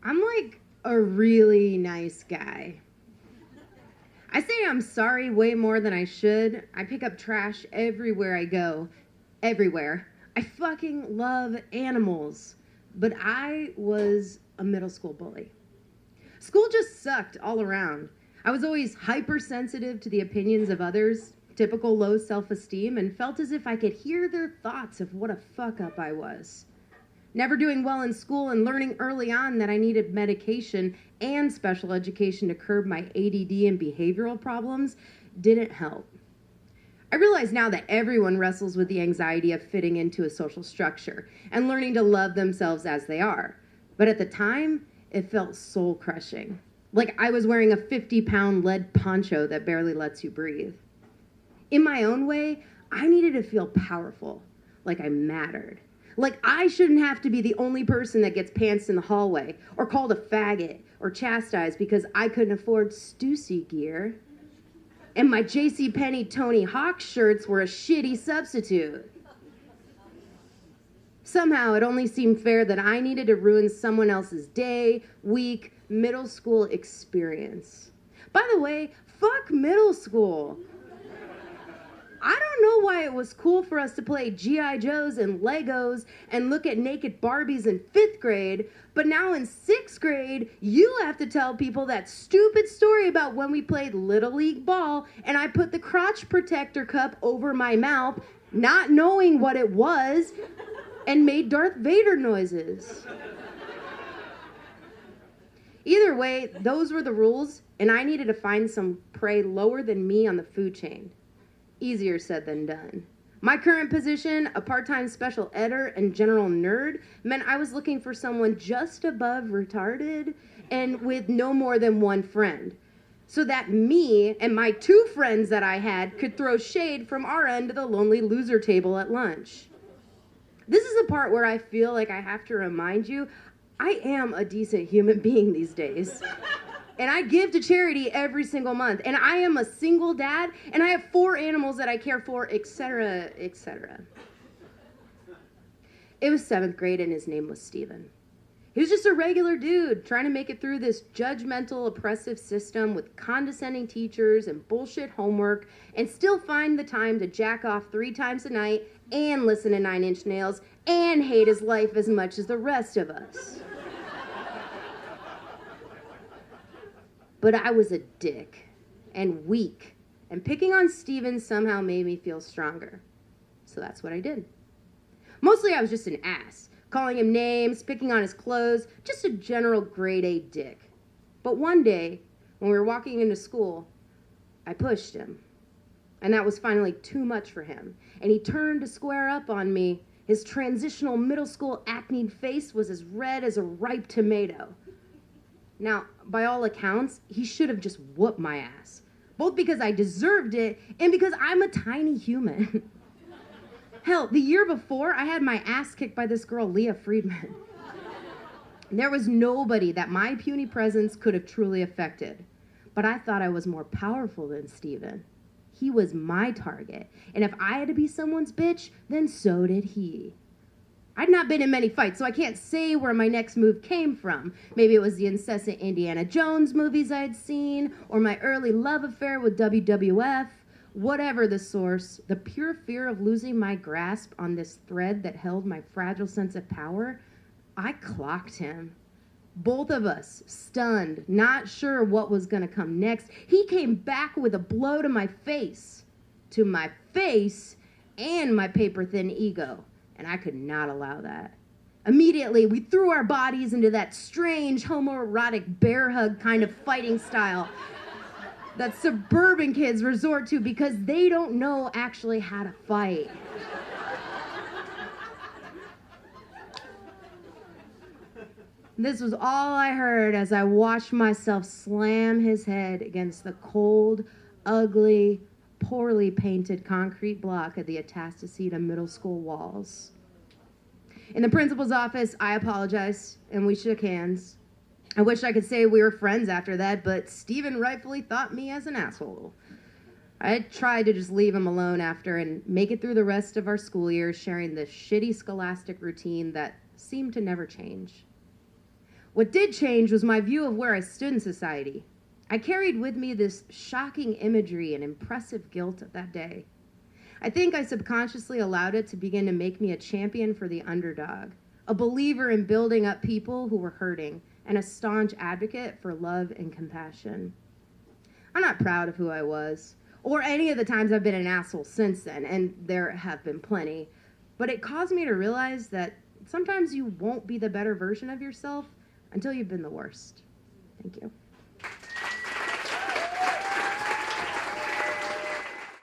I'm like a really nice guy. I say I'm sorry way more than I should. I pick up trash everywhere I go. Everywhere. I fucking love animals. But I was a middle school bully. School just sucked all around. I was always hypersensitive to the opinions of others, typical low self-esteem, and felt as if I could hear their thoughts of what a fuck-up I was. Never doing well in school and learning early on that I needed medication and special education to curb my ADD and behavioral problems didn't help. I realize now that everyone wrestles with the anxiety of fitting into a social structure and learning to love themselves as they are. But at the time, it felt soul-crushing. Like I was wearing a 50-pound lead poncho that barely lets you breathe. In my own way, I needed to feel powerful, like I mattered. Like I shouldn't have to be the only person that gets pantsed in the hallway or called a faggot or chastised because I couldn't afford Stussy gear. And my JCPenney Tony Hawk shirts were a shitty substitute. Somehow it only seemed fair that I needed to ruin someone else's day, week, middle school experience. By the way, fuck middle school. I don't know why it was cool for us to play G.I. Joes and Legos and look at naked Barbies in 5th grade, but now in 6th grade, you have to tell people that stupid story about when we played Little League ball and I put the crotch protector cup over my mouth, not knowing what it was, and made Darth Vader noises. Either way, those were the rules, and I needed to find some prey lower than me on the food chain. Easier said than done. My current position, a part-time special eder and general nerd, meant I was looking for someone just above retarded and with no more than one friend, so that me and my 2 friends that I had could throw shade from our end of the lonely loser table at lunch. This is the part where I feel like I have to remind you, I am a decent human being these days. And I give to charity every single month. And I am a single dad, and I have 4 animals that I care for, etc., etc. It was 7th grade, and his name was Steven. He was just a regular dude trying to make it through this judgmental, oppressive system with condescending teachers and bullshit homework, and still find the time to jack off 3 times a night and listen to 9 Inch Nails and hate his life as much as the rest of us. But I was a dick and weak, and picking on Steven somehow made me feel stronger. So that's what I did. Mostly I was just an ass, calling him names, picking on his clothes, just a general grade A dick. But one day, when we were walking into school, I pushed him. And that was finally too much for him. And he turned to square up on me. His transitional middle school acne face was as red as a ripe tomato. Now, by all accounts, he should have just whooped my ass. Both because I deserved it and because I'm a tiny human. Hell, the year before, I had my ass kicked by this girl, Leah Friedman. There was nobody that my puny presence could have truly affected. But I thought I was more powerful than Steven. He was my target. And if I had to be someone's bitch, then so did he. I'd not been in many fights, so I can't say where my next move came from. Maybe it was the incessant Indiana Jones movies I had seen, or my early love affair with WWF. Whatever the source, the pure fear of losing my grasp on this thread that held my fragile sense of power, I clocked him. Both of us, stunned, not sure what was going to come next. He came back with a blow to my face. To my face and my paper-thin ego. And I could not allow that. Immediately, we threw our bodies into that strange homoerotic bear hug kind of fighting style that suburban kids resort to because they don't know actually how to fight. This was all I heard as I watched myself slam his head against the cold, ugly, poorly painted concrete block of the Atascocita Middle School walls. In the principal's office, I apologized, and we shook hands. I wish I could say we were friends after that, but Steven rightfully thought me as an asshole. I tried to just leave him alone after and make it through the rest of our school year sharing this shitty scholastic routine that seemed to never change. What did change was my view of where I stood in society. I carried with me this shocking imagery and impressive guilt of that day. I think I subconsciously allowed it to begin to make me a champion for the underdog, a believer in building up people who were hurting, and a staunch advocate for love and compassion. I'm not proud of who I was, or any of the times I've been an asshole since then, and there have been plenty, but it caused me to realize that sometimes you won't be the better version of yourself until you've been the worst. Thank you.